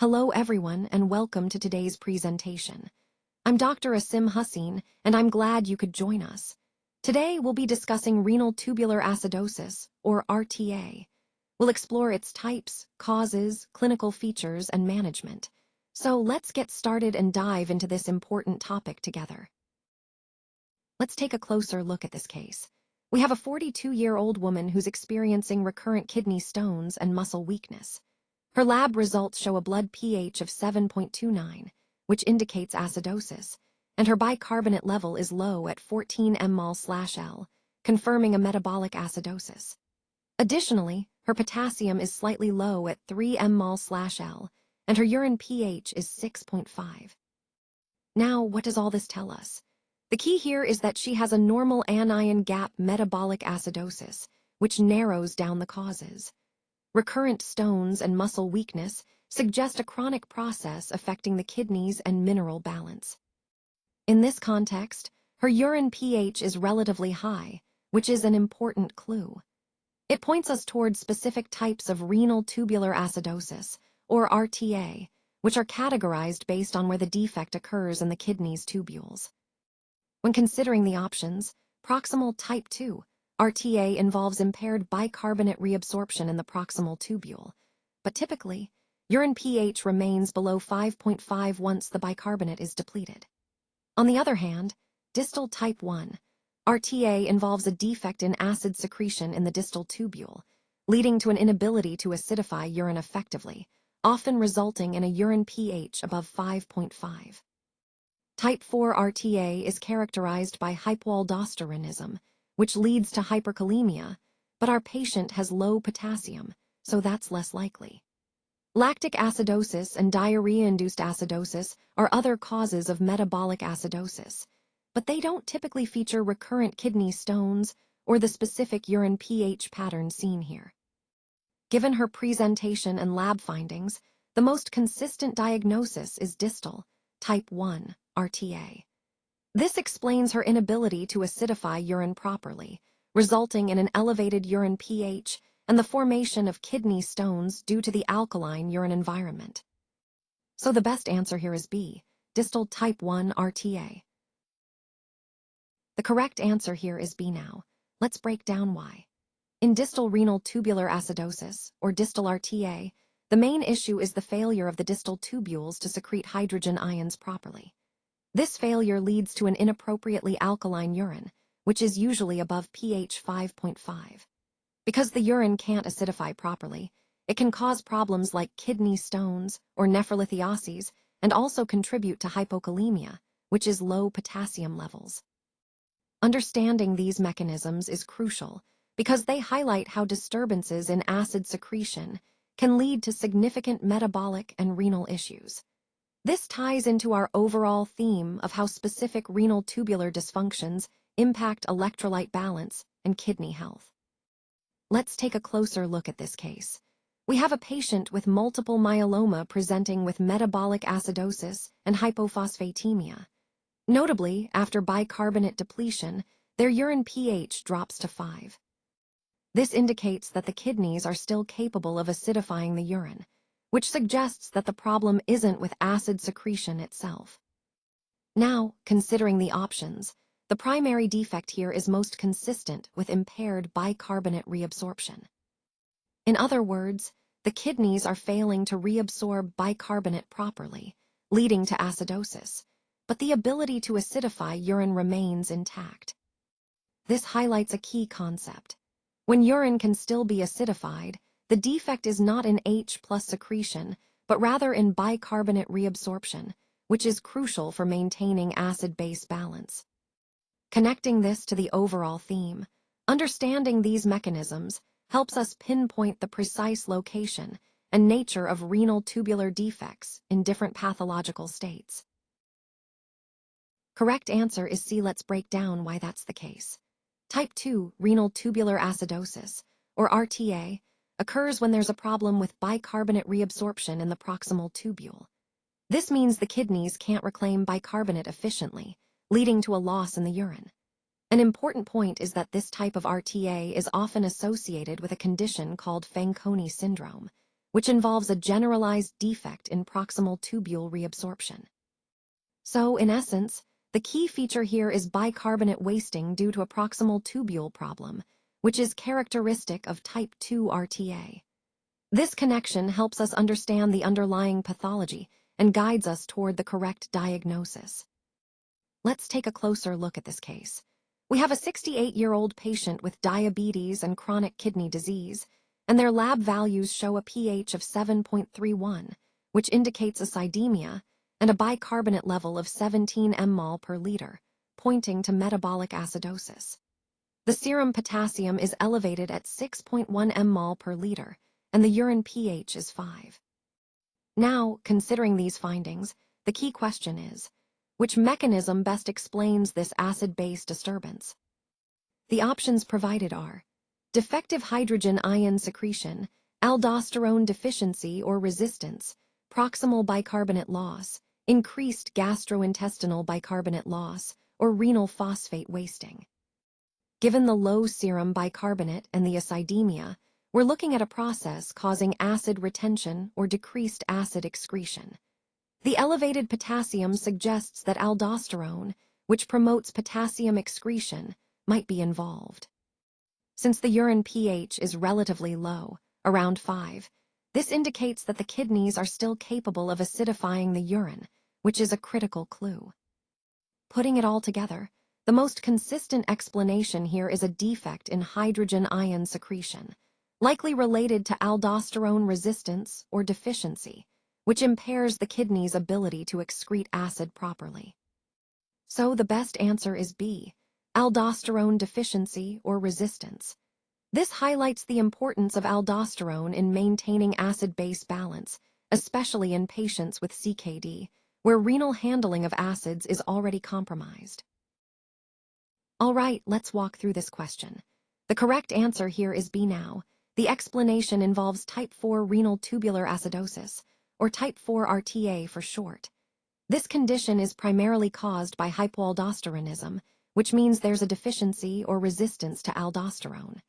Hello everyone and welcome to today's presentation. I'm Dr. Asim Hussein and I'm glad you could join us. Today we'll be discussing renal tubular acidosis, or RTA. We'll explore its types, causes, clinical features, and management. So let's get started and dive into this important topic together. Let's take a closer look at this case. We have a 42-year-old woman who's experiencing recurrent kidney stones and muscle weakness. Her lab results show a blood pH of 7.29, which indicates acidosis, and her bicarbonate level is low at 14 mmol/L, confirming a metabolic acidosis. Additionally, her potassium is slightly low at 3 mmol/L, and her urine pH is 6.5. Now, what does all this tell us? The key here is that she has a normal anion gap metabolic acidosis, which narrows down the causes. Recurrent stones and muscle weakness suggest a chronic process affecting the kidneys and mineral balance. In this context, her urine pH is relatively high, which is an important clue. It points us towards specific types of renal tubular acidosis, or RTA, which are categorized based on where the defect occurs in the kidney's tubules. When considering the options, proximal type 2 RTA involves impaired bicarbonate reabsorption in the proximal tubule, but typically, urine pH remains below 5.5 once the bicarbonate is depleted. On the other hand, distal type 1 RTA involves a defect in acid secretion in the distal tubule, leading to an inability to acidify urine effectively, often resulting in a urine pH above 5.5. Type 4 RTA is characterized by hypoaldosteronism, which leads to hyperkalemia, but our patient has low potassium, so that's less likely. Lactic acidosis and diarrhea-induced acidosis are other causes of metabolic acidosis, but they don't typically feature recurrent kidney stones or the specific urine pH pattern seen here. Given her presentation and lab findings, the most consistent diagnosis is distal, type 1 RTA. This explains her inability to acidify urine properly, resulting in an elevated urine pH and the formation of kidney stones due to the alkaline urine environment. So the best answer here is B, distal type 1 RTA. The correct answer here is B now. Let's break down why. In distal renal tubular acidosis, or distal RTA, the main issue is the failure of the distal tubules to secrete hydrogen ions properly. This failure leads to an inappropriately alkaline urine, which is usually above pH 5.5. Because the urine can't acidify properly, it can cause problems like kidney stones or nephrolithiasis and also contribute to hypokalemia, which is low potassium levels. Understanding these mechanisms is crucial because they highlight how disturbances in acid secretion can lead to significant metabolic and renal issues. This ties into our overall theme of how specific renal tubular dysfunctions impact electrolyte balance and kidney health. Let's take a closer look at this case. We have a patient with multiple myeloma presenting with metabolic acidosis and hypophosphatemia. Notably, after bicarbonate depletion, their urine pH drops to 5. This indicates that the kidneys are still capable of acidifying the urine, which suggests that the problem isn't with acid secretion itself. Now, considering the options, the primary defect here is most consistent with impaired bicarbonate reabsorption. In other words, the kidneys are failing to reabsorb bicarbonate properly, leading to acidosis, but the ability to acidify urine remains intact. This highlights a key concept. When urine can still be acidified, the defect is not in H+ secretion, but rather in bicarbonate reabsorption, which is crucial for maintaining acid-base balance. Connecting this to the overall theme, understanding these mechanisms helps us pinpoint the precise location and nature of renal tubular defects in different pathological states. Correct answer is C. Let's break down why that's the case. Type 2 renal tubular acidosis, or RTA, occurs when there's a problem with bicarbonate reabsorption in the proximal tubule. This means the kidneys can't reclaim bicarbonate efficiently, leading to a loss in the urine. An important point is that this type of RTA is often associated with a condition called Fanconi syndrome, which involves a generalized defect in proximal tubule reabsorption. So, in essence, the key feature here is bicarbonate wasting due to a proximal tubule problem, which is characteristic of type 2 RTA. This connection helps us understand the underlying pathology and guides us toward the correct diagnosis. Let's take a closer look at this case. We have a 68-year-old patient with diabetes and chronic kidney disease, and their lab values show a pH of 7.31, which indicates acidemia, and a bicarbonate level of 17 mmol per liter, pointing to metabolic acidosis. The serum potassium is elevated at 6.1 mmol per liter, and the urine pH is 5. Now, considering these findings, the key question is, which mechanism best explains this acid-base disturbance? The options provided are defective hydrogen ion secretion, aldosterone deficiency or resistance, proximal bicarbonate loss, increased gastrointestinal bicarbonate loss, or renal phosphate wasting. Given the low serum bicarbonate and the acidemia, we're looking at a process causing acid retention or decreased acid excretion. The elevated potassium suggests that aldosterone, which promotes potassium excretion, might be involved. Since the urine pH is relatively low, around 5, this indicates that the kidneys are still capable of acidifying the urine, which is a critical clue. Putting it all together, the most consistent explanation here is a defect in hydrogen ion secretion, likely related to aldosterone resistance or deficiency, which impairs the kidney's ability to excrete acid properly. So the best answer is B, aldosterone deficiency or resistance. This highlights the importance of aldosterone in maintaining acid-base balance, especially in patients with CKD, where renal handling of acids is already compromised. All right, let's walk through this question. The correct answer here is B now. The explanation involves type 4 renal tubular acidosis, or type 4 RTA for short. This condition is primarily caused by hypoaldosteronism, which means there's a deficiency or resistance to aldosterone.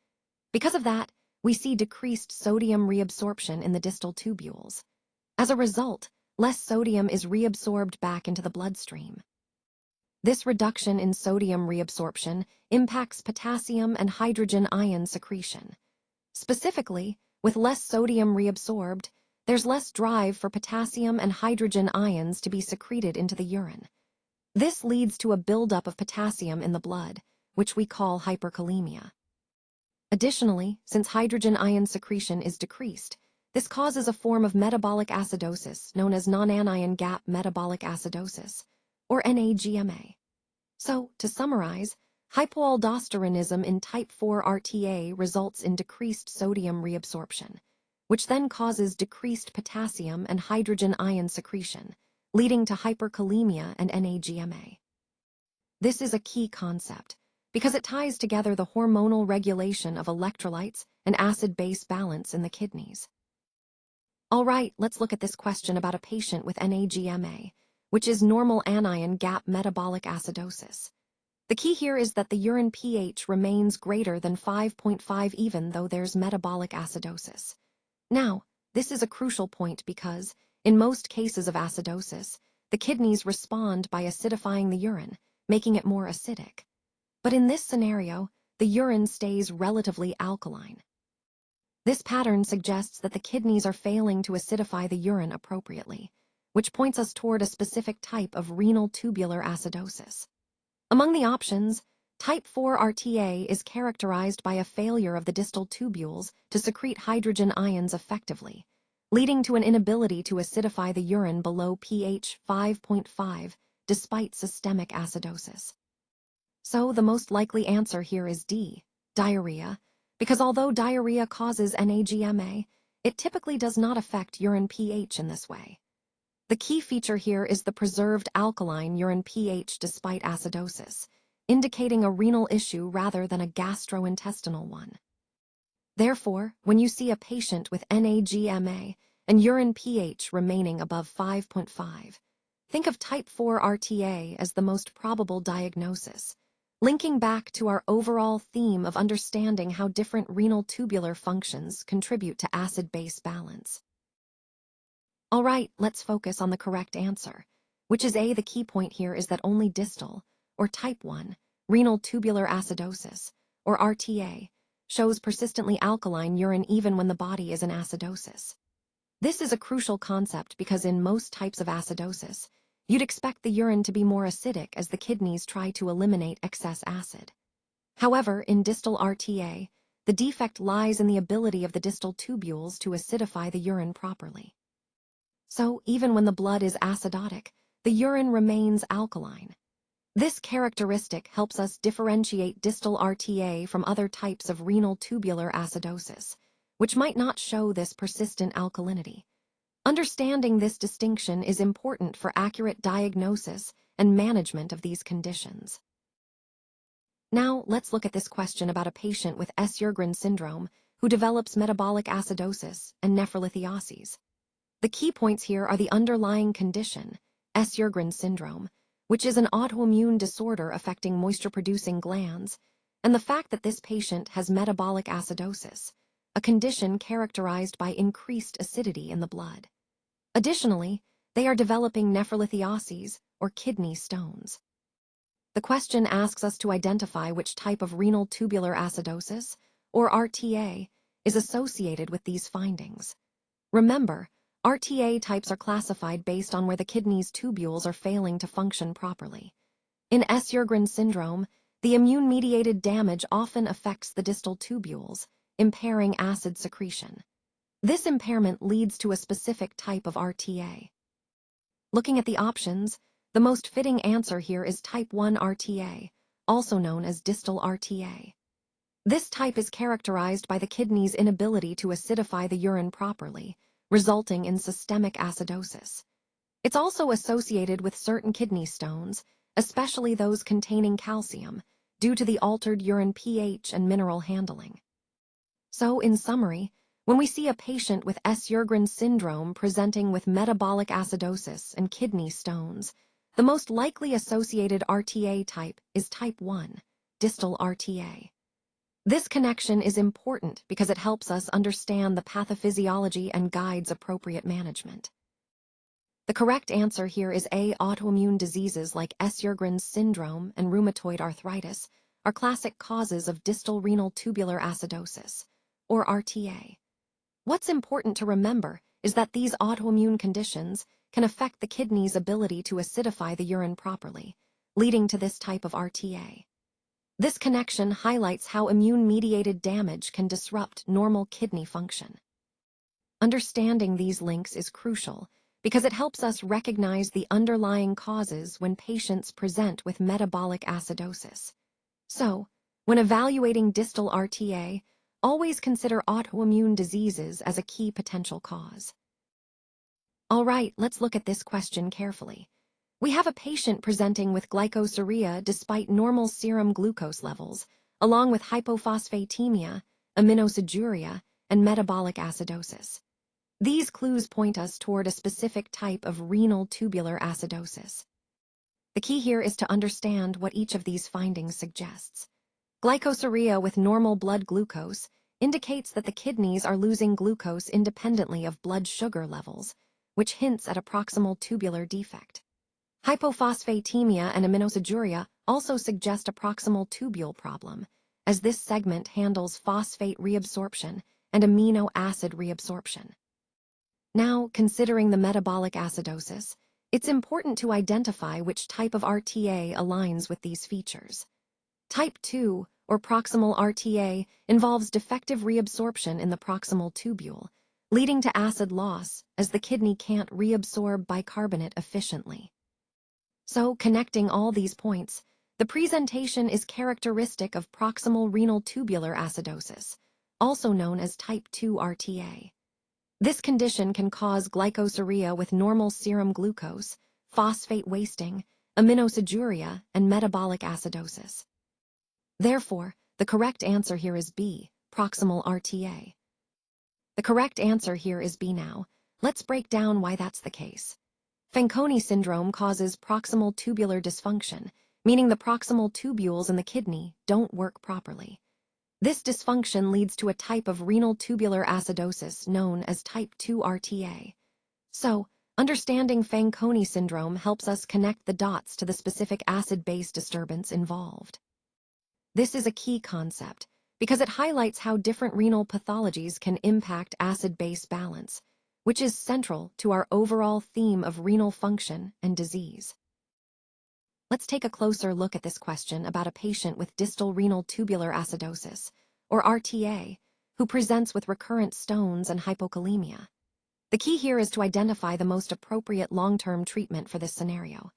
Because of that, we see decreased sodium reabsorption in the distal tubules. As a result, less sodium is reabsorbed back into the bloodstream. This reduction in sodium reabsorption impacts potassium and hydrogen ion secretion. Specifically, with less sodium reabsorbed, there's less drive for potassium and hydrogen ions to be secreted into the urine. This leads to a buildup of potassium in the blood, which we call hyperkalemia. Additionally, since hydrogen ion secretion is decreased, this causes a form of metabolic acidosis known as non-anion gap metabolic acidosis, or NAGMA. So, to summarize, hypoaldosteronism in type 4 RTA results in decreased sodium reabsorption, which then causes decreased potassium and hydrogen ion secretion, leading to hyperkalemia and NAGMA. This is a key concept, because it ties together the hormonal regulation of electrolytes and acid-base balance in the kidneys. All right, let's look at this question about a patient with NAGMA, which is normal anion gap metabolic acidosis. The key here is that the urine pH remains greater than 5.5 even though there's metabolic acidosis. Now, this is a crucial point because, in most cases of acidosis, the kidneys respond by acidifying the urine, making it more acidic. But in this scenario, the urine stays relatively alkaline. This pattern suggests that the kidneys are failing to acidify the urine appropriately, which points us toward a specific type of renal tubular acidosis. Among the options, type 4 RTA is characterized by a failure of the distal tubules to secrete hydrogen ions effectively, leading to an inability to acidify the urine below pH 5.5 despite systemic acidosis. So the most likely answer here is D, diarrhea, because although diarrhea causes NAGMA, it typically does not affect urine pH in this way. The key feature here is the preserved alkaline urine pH despite acidosis, indicating a renal issue rather than a gastrointestinal one. Therefore, when you see a patient with NAGMA and urine pH remaining above 5.5, think of type 4 RTA as the most probable diagnosis, linking back to our overall theme of understanding how different renal tubular functions contribute to acid-base balance. All right, let's focus on the correct answer, which is A. The key point here is that only distal, or type 1, renal tubular acidosis, or RTA, shows persistently alkaline urine even when the body is in acidosis. This is a crucial concept because in most types of acidosis, you'd expect the urine to be more acidic as the kidneys try to eliminate excess acid. However, in distal RTA, the defect lies in the ability of the distal tubules to acidify the urine properly. So, even when the blood is acidotic, the urine remains alkaline. This characteristic helps us differentiate distal RTA from other types of renal tubular acidosis, which might not show this persistent alkalinity. Understanding this distinction is important for accurate diagnosis and management of these conditions. Now, let's look at this question about a patient with Sjogren's syndrome who develops metabolic acidosis and nephrolithiasis. The key points here are the underlying condition, Sjogren's syndrome, which is an autoimmune disorder affecting moisture-producing glands, and the fact that this patient has metabolic acidosis, a condition characterized by increased acidity in the blood. Additionally, they are developing nephrolithiasis, or kidney stones. The question asks us to identify which type of renal tubular acidosis, or RTA, is associated with these findings. Remember, RTA types are classified based on where the kidney's tubules are failing to function properly. In Sjogren's syndrome, the immune-mediated damage often affects the distal tubules, impairing acid secretion. This impairment leads to a specific type of RTA. Looking at the options, the most fitting answer here is type 1 RTA, also known as distal RTA. This type is characterized by the kidney's inability to acidify the urine properly, resulting in systemic acidosis. It's also associated with certain kidney stones, especially those containing calcium, due to the altered urine pH and mineral handling. So, in summary, when we see a patient with Sjogren's syndrome presenting with metabolic acidosis and kidney stones, the most likely associated RTA type is type 1, distal RTA. This connection is important because it helps us understand the pathophysiology and guides appropriate management. The correct answer here is A. Autoimmune diseases like Sjogren's syndrome and rheumatoid arthritis are classic causes of distal renal tubular acidosis, or RTA. What's important to remember is that these autoimmune conditions can affect the kidney's ability to acidify the urine properly, leading to this type of RTA. This connection highlights how immune-mediated damage can disrupt normal kidney function. Understanding these links is crucial because it helps us recognize the underlying causes when patients present with metabolic acidosis. So, when evaluating distal RTA, always consider autoimmune diseases as a key potential cause. All right, let's look at this question carefully. We have a patient presenting with glycosuria despite normal serum glucose levels, along with hypophosphatemia, aminosiguria, and metabolic acidosis. These clues point us toward a specific type of renal tubular acidosis. The key here is to understand what each of these findings suggests. Glycosuria with normal blood glucose indicates that the kidneys are losing glucose independently of blood sugar levels, which hints at a proximal tubular defect. Hypophosphatemia and aminosiguria also suggest a proximal tubule problem, as this segment handles phosphate reabsorption and amino acid reabsorption. Now, considering the metabolic acidosis, it's important to identify which type of RTA aligns with these features. Type 2, or proximal RTA, involves defective reabsorption in the proximal tubule, leading to acid loss as the kidney can't reabsorb bicarbonate efficiently. So, connecting all these points, the presentation is characteristic of proximal renal tubular acidosis, also known as type 2 RTA. This condition can cause glycosuria with normal serum glucose, phosphate wasting, aminosiguria, and metabolic acidosis. Therefore, the correct answer here is B, proximal RTA. The correct answer here is B now. Let's break down why that's the case. Fanconi syndrome causes proximal tubular dysfunction, meaning the proximal tubules in the kidney don't work properly. This dysfunction leads to a type of renal tubular acidosis known as type 2 RTA. So, understanding Fanconi syndrome helps us connect the dots to the specific acid-base disturbance involved. This is a key concept because it highlights how different renal pathologies can impact acid-base balance, which is central to our overall theme of renal function and disease. Let's take a closer look at this question about a patient with distal renal tubular acidosis, or RTA, who presents with recurrent stones and hypokalemia. The key here is to identify the most appropriate long-term treatment for this scenario.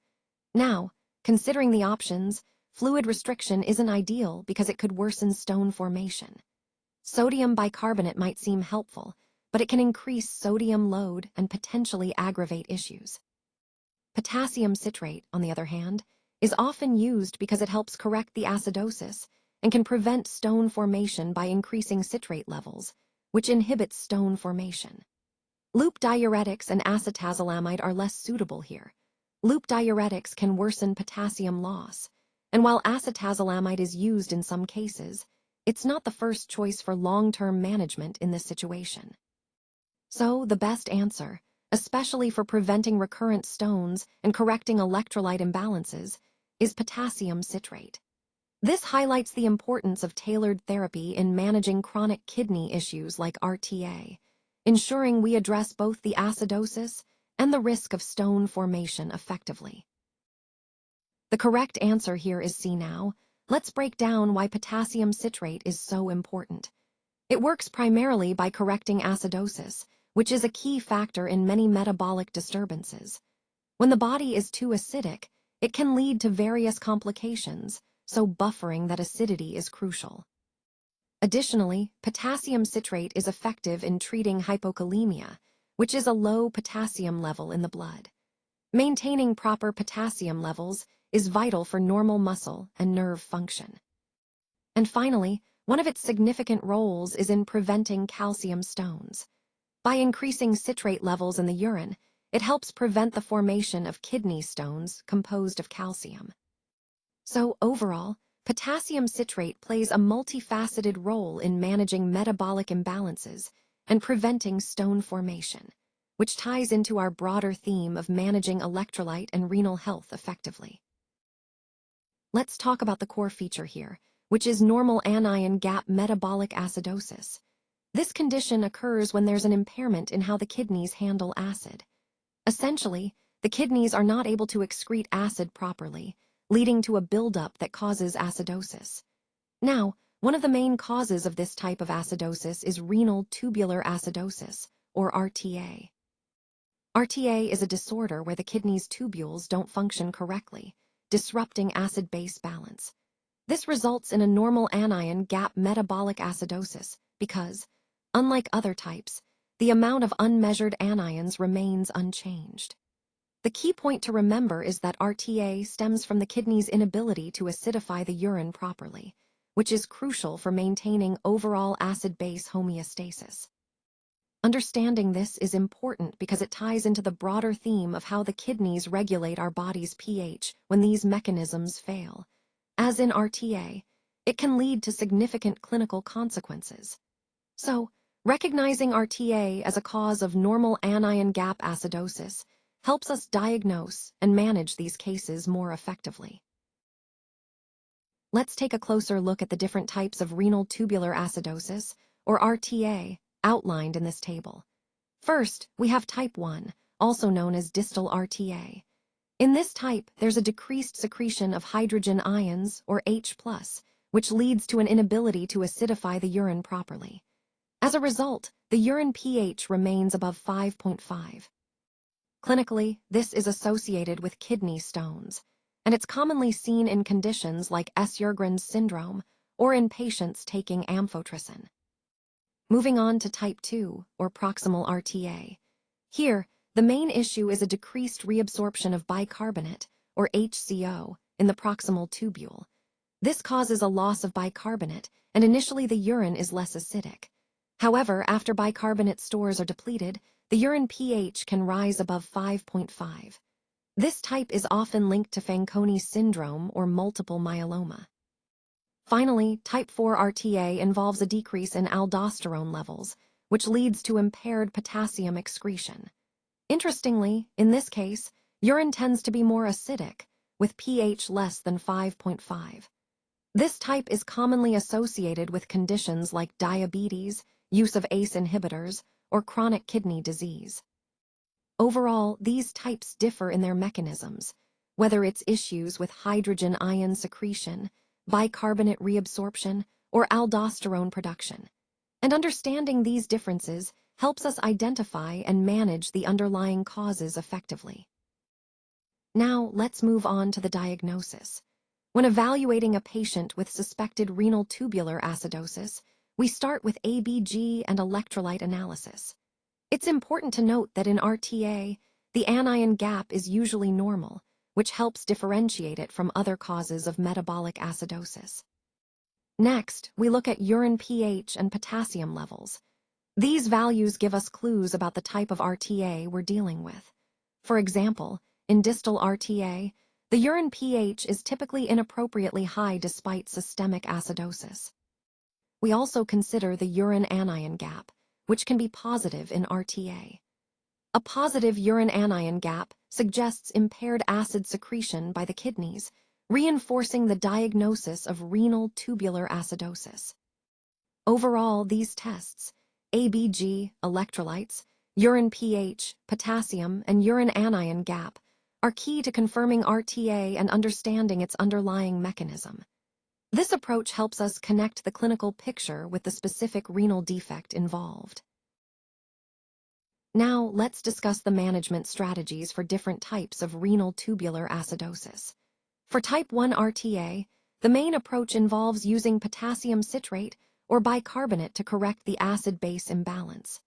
Now, considering the options, fluid restriction isn't ideal because it could worsen stone formation. Sodium bicarbonate might seem helpful, but it can increase sodium load and potentially aggravate issues. Potassium citrate, on the other hand, is often used because it helps correct the acidosis and can prevent stone formation by increasing citrate levels, which inhibits stone formation. Loop diuretics and acetazolamide are less suitable here. Loop diuretics can worsen potassium loss, and while acetazolamide is used in some cases, it's not the first choice for long-term management in this situation. So, the best answer, especially for preventing recurrent stones and correcting electrolyte imbalances, is potassium citrate. This highlights the importance of tailored therapy in managing chronic kidney issues like RTA, ensuring we address both the acidosis and the risk of stone formation effectively. The correct answer here is C now. Let's break down why potassium citrate is so important. It works primarily by correcting acidosis, which is a key factor in many metabolic disturbances. When the body is too acidic, it can lead to various complications, so buffering that acidity is crucial. Additionally, potassium citrate is effective in treating hypokalemia, which is a low potassium level in the blood. Maintaining proper potassium levels is vital for normal muscle and nerve function. And finally, one of its significant roles is in preventing calcium stones. By increasing citrate levels in the urine, it helps prevent the formation of kidney stones composed of calcium. So overall, potassium citrate plays a multifaceted role in managing metabolic imbalances and preventing stone formation, which ties into our broader theme of managing electrolyte and renal health effectively. Let's talk about the core feature here, which is normal anion gap metabolic acidosis. This condition occurs when there's an impairment in how the kidneys handle acid. Essentially, the kidneys are not able to excrete acid properly, leading to a buildup that causes acidosis. Now, one of the main causes of this type of acidosis is renal tubular acidosis, or RTA. RTA is a disorder where the kidney's tubules don't function correctly, disrupting acid-base balance. This results in a normal anion gap metabolic acidosis because, unlike other types, the amount of unmeasured anions remains unchanged. The key point to remember is that RTA stems from the kidney's inability to acidify the urine properly, which is crucial for maintaining overall acid-base homeostasis. Understanding this is important because it ties into the broader theme of how the kidneys regulate our body's pH when these mechanisms fail. As in RTA, it can lead to significant clinical consequences. So, recognizing RTA as a cause of normal anion gap acidosis helps us diagnose and manage these cases more effectively. Let's take a closer look at the different types of renal tubular acidosis, or RTA, outlined in this table. First, we have type 1, also known as distal RTA. In this type, there's a decreased secretion of hydrogen ions, or H+, which leads to an inability to acidify the urine properly. As a result, the urine pH remains above 5.5. Clinically, this is associated with kidney stones, and it's commonly seen in conditions like Sjogren's syndrome or in patients taking amphotericin. Moving on to type 2, or proximal RTA. Here, the main issue is a decreased reabsorption of bicarbonate, or HCO, in the proximal tubule. This causes a loss of bicarbonate, and initially the urine is less acidic. However, after bicarbonate stores are depleted, the urine pH can rise above 5.5. This type is often linked to Fanconi syndrome or multiple myeloma. Finally, type 4 RTA involves a decrease in aldosterone levels, which leads to impaired potassium excretion. Interestingly, in this case, urine tends to be more acidic, with pH less than 5.5. This type is commonly associated with conditions like diabetes, use of ACE inhibitors, or chronic kidney disease. Overall, these types differ in their mechanisms, whether it's issues with hydrogen ion secretion, bicarbonate reabsorption, or aldosterone production. And understanding these differences helps us identify and manage the underlying causes effectively. Now, let's move on to the diagnosis. When evaluating a patient with suspected renal tubular acidosis, we start with ABG and electrolyte analysis. It's important to note that in RTA, the anion gap is usually normal, which helps differentiate it from other causes of metabolic acidosis. Next, we look at urine pH and potassium levels. These values give us clues about the type of RTA we're dealing with. For example, in distal RTA, the urine pH is typically inappropriately high despite systemic acidosis. We also consider the urine anion gap, which can be positive in RTA. A positive urine anion gap suggests impaired acid secretion by the kidneys, reinforcing the diagnosis of renal tubular acidosis. Overall, these tests, ABG, electrolytes, urine pH, potassium, and urine anion gap, are key to confirming RTA and understanding its underlying mechanism. This approach helps us connect the clinical picture with the specific renal defect involved. Now, let's discuss the management strategies for different types of renal tubular acidosis. For type 1 RTA, the main approach involves using potassium citrate or bicarbonate to correct the acid-base imbalance.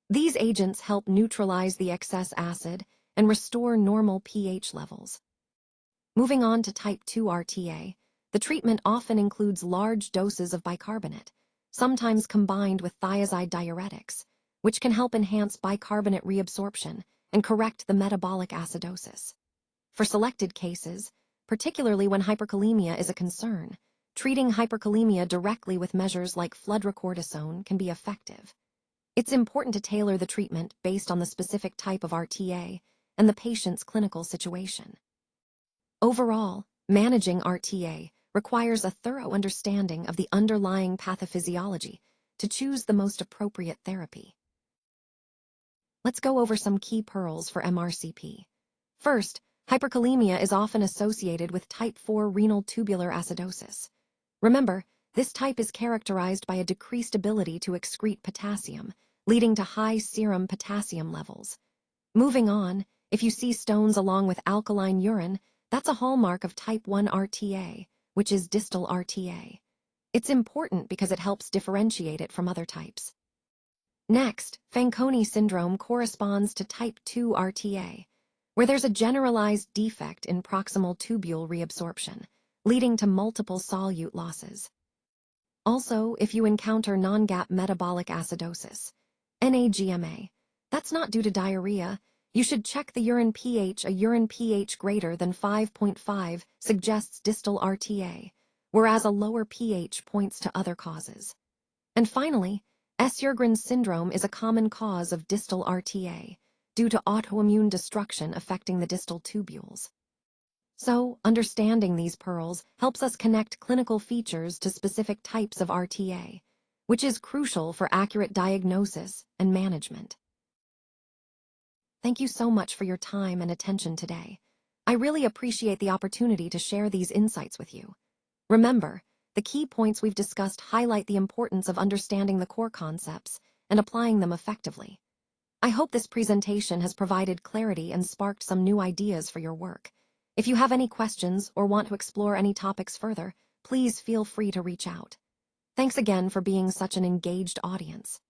These agents help neutralize the excess acid and restore normal pH levels. Moving on to type 2 RTA, the treatment often includes large doses of bicarbonate, sometimes combined with thiazide diuretics, which can help enhance bicarbonate reabsorption and correct the metabolic acidosis. For selected cases, particularly when hyperkalemia is a concern, treating hyperkalemia directly with measures like fludrocortisone can be effective. It's important to tailor the treatment based on the specific type of RTA and the patient's clinical situation. Overall, managing RTA requires a thorough understanding of the underlying pathophysiology to choose the most appropriate therapy. Let's go over some key pearls for MRCP. First, hyperkalemia is often associated with type 4 renal tubular acidosis. Remember, this type is characterized by a decreased ability to excrete potassium, leading to high serum potassium levels. Moving on, if you see stones along with alkaline urine, that's a hallmark of type 1 RTA, which is distal RTA. It's important because it helps differentiate it from other types. Next, Fanconi syndrome corresponds to type 2 RTA, where there's a generalized defect in proximal tubule reabsorption, leading to multiple solute losses. Also, if you encounter non-GAP metabolic acidosis, NAGMA, that's not due to diarrhea. You should check the urine pH. A urine pH greater than 5.5 suggests distal RTA, whereas a lower pH points to other causes. And finally, Sjogren's syndrome is a common cause of distal RTA due to autoimmune destruction affecting the distal tubules. So, understanding these pearls helps us connect clinical features to specific types of RTA, which is crucial for accurate diagnosis and management. Thank you so much for your time and attention today. I really appreciate the opportunity to share these insights with you. Remember, the key points we've discussed highlight the importance of understanding the core concepts and applying them effectively. I hope this presentation has provided clarity and sparked some new ideas for your work. If you have any questions or want to explore any topics further, please feel free to reach out. Thanks again for being such an engaged audience.